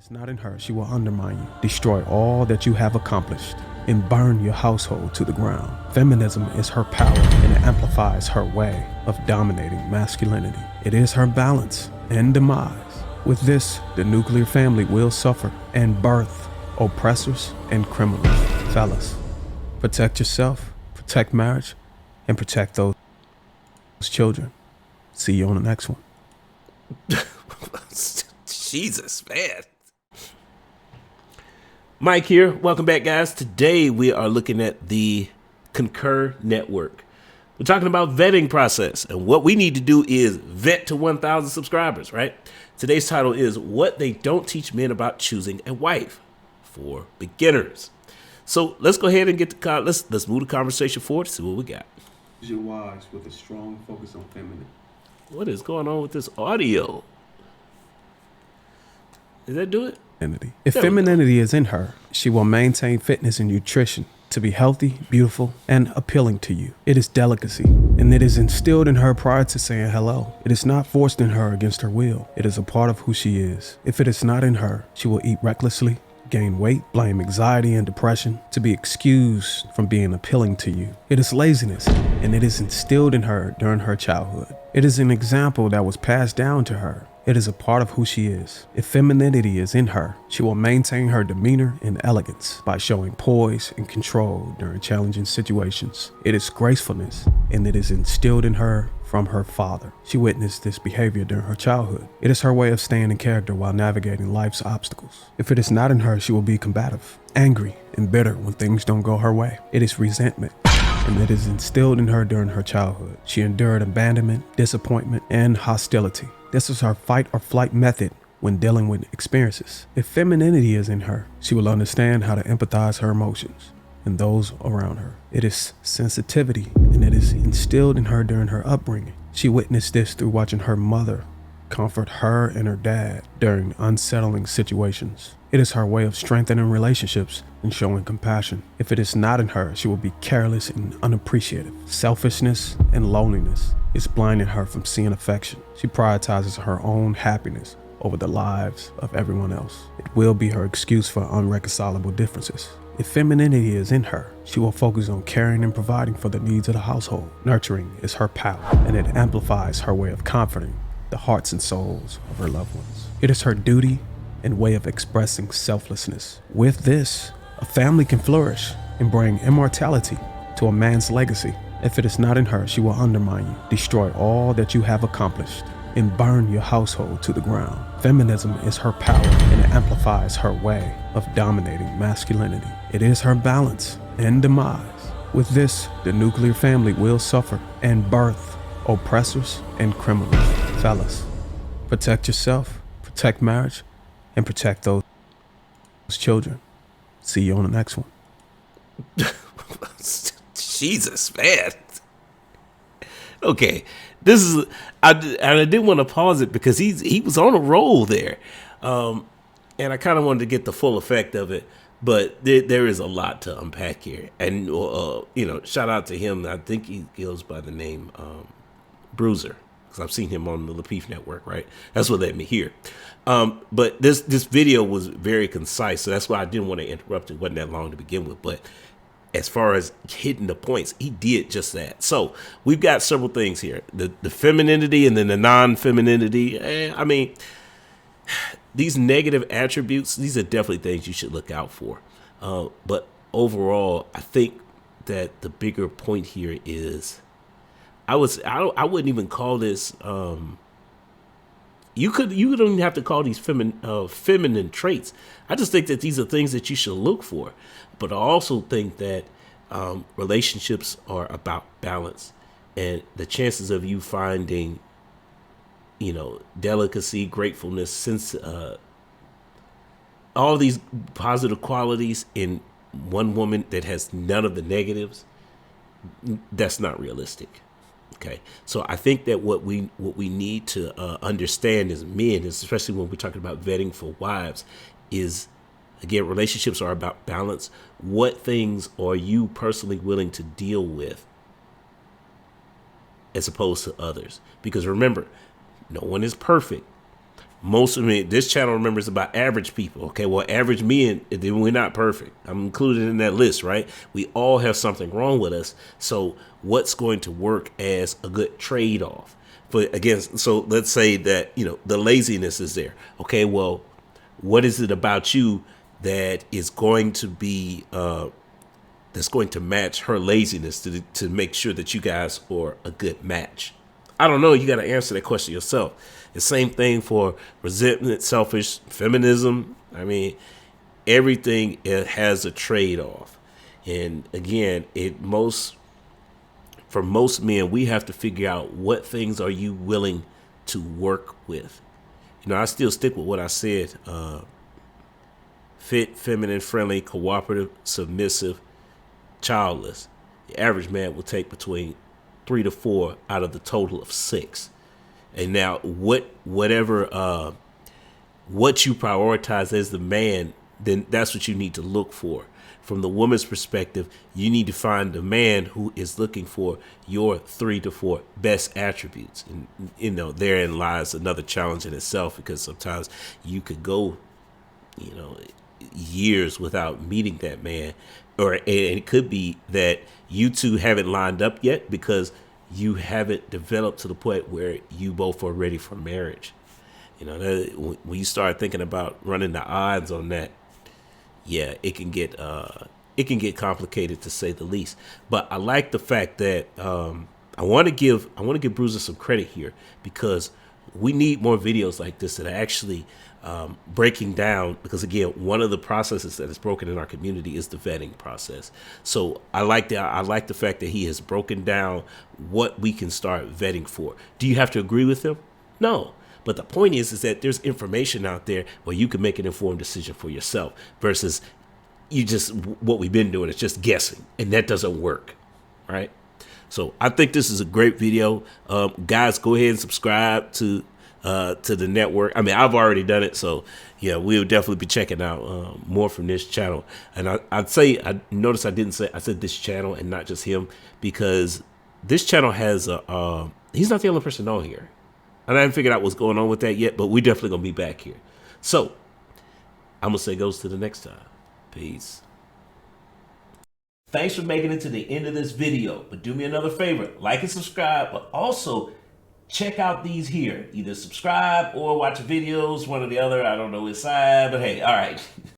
it's not in her, she will undermine you, destroy all that you have accomplished, and burn your household to the ground. Feminism is her power, and it amplifies her way of dominating masculinity. It is her balance and demise. With this, the nuclear family will suffer and birth oppressors and criminals. Fellas, protect yourself, protect marriage, and protect those children. See you on the next one. Jesus, man. Mike here. Welcome back, guys. Today we are looking at the Concur Network. We're talking about vetting process, and what we need to do is vet to 1,000 subscribers, right? Today's title is What They Don't Teach Men About Choosing a Wife for Beginners. So let's go ahead and get the let's move the conversation forward to see what we got. Choose your wives with a strong focus on feminine. What is going on with this audio? Did that do it? If femininity is in her, she will maintain fitness and nutrition to be healthy, beautiful, and appealing to you. It is delicacy, and it is instilled in her prior to saying hello. It is not forced in her against her will. It is a part of who she is. If it is not in her, she will eat recklessly, gain weight, blame anxiety and depression to be excused from being appealing to you. It is laziness, and it is instilled in her during her childhood. It is an example that was passed down to her. It is a part of who she is. If femininity is in her, she will maintain her demeanor and elegance by showing poise and control during challenging situations. It is gracefulness, and it is instilled in her from her father. She witnessed this behavior during her childhood. It is her way of staying in character while navigating life's obstacles. If it is not in her, she will be combative, angry, and bitter when things don't go her way. It is resentment, and it is instilled in her during her childhood. She endured abandonment, disappointment, and hostility. This is her fight or flight method when dealing with experiences. If femininity is in her, she will understand how to empathize her emotions and those around her. It is sensitivity, and it is instilled in her during her upbringing. She witnessed this through watching her mother comfort her and her dad during unsettling situations. It is her way of strengthening relationships and showing compassion. If it is not in her, she will be careless and unappreciative. Selfishness and loneliness is blinding her from seeing affection. She prioritizes her own happiness over the lives of everyone else. It will be her excuse for unreconcilable differences. If femininity is in her, she will focus on caring and providing for the needs of the household. Nurturing is her power, and it amplifies her way of comforting the hearts and souls of her loved ones. It is her duty and way of expressing selflessness. With this, a family can flourish and bring immortality to a man's legacy. If it is not in her, she will undermine you, destroy all that you have accomplished, and burn your household to the ground. Feminism is her power, and it amplifies her way of dominating masculinity. It is her balance and demise. With this, the nuclear family will suffer and birth oppressors and criminals. Fellas, protect yourself, protect marriage, and protect those children. See you on the next one. Jesus, man. Okay, this is I didn't want to pause it because he was on a roll there, and I kind of wanted to get the full effect of it. But there is a lot to unpack here, and shout out to him. I think he goes by the name Bruiser, because I've seen him on the Lapeef Network, right? That's what let me hear. But this video was very concise, so that's why I didn't want to interrupt. It wasn't that long to begin with, but as far as hitting the points, he did just that. So we've got several things here: the femininity and then the non-femininity. I mean, these negative attributes, these are definitely things you should look out for. But overall, I think that the bigger point here is, I wouldn't even call this. You don't even have to call these feminine traits. I just think that these are things that you should look for. But I also think that relationships are about balance, and the chances of you finding, delicacy, gratefulness, sense, all these positive qualities in one woman that has none of the negatives, that's not realistic. Okay, so I think that what we need to understand as men, especially when we're talking about vetting for wives, is, again, relationships are about balance. What things are you personally willing to deal with as opposed to others? Because remember, no one is perfect. Most of me, this channel remembers about average people. Okay, well, average men, then we're not perfect. I'm included in that list, right? We all have something wrong with us. So what's going to work as a good trade-off? But again, so let's say that, the laziness is there. Okay, well, what is it about you that is going to be that's going to match her laziness to make sure that you guys are a good match? I don't know. You got to answer that question yourself. The same thing for resentment, selfish, feminism. I mean, everything, it has a trade-off. And again, for most men, we have to figure out what things are you willing to work with. I still stick with what I said. Fit, feminine, friendly, cooperative, submissive, childless. The average man will take between 3 to 4 out of the total of 6. And now what you prioritize as the man, then that's what you need to look for. From the woman's perspective, you need to find the man who is looking for your 3 to 4 best attributes. And therein lies another challenge in itself, because sometimes you could go, years without meeting that man, and it could be that you two haven't lined up yet because you haven't developed to the point where you both are ready for marriage. When you start thinking about running the odds on that, yeah, it can get complicated, to say the least. But I like the fact that I want to give Bruiser some credit here, because we need more videos like this that are actually breaking down, because again, one of the processes that is broken in our community is the vetting process. So I like the fact that he has broken down what we can start vetting for. Do you have to agree with him? No. But the point is that there's information out there where you can make an informed decision for yourself, versus what we've been doing is just guessing, and that doesn't work, right? So I think this is a great video. Guys, go ahead and subscribe to the network. I mean, I've already done it, so yeah, we'll definitely be checking out more from this channel. And I said this channel and not just him, because this channel has he's not the only person on here. And I haven't figured out what's going on with that yet, but we definitely gonna be back here. So I'm gonna say goes to the next time. Peace. Thanks for making it to the end of this video, but do me another favor, like and subscribe, but also check out these here. Either subscribe or watch videos, one or the other. I don't know which side, but hey, all right.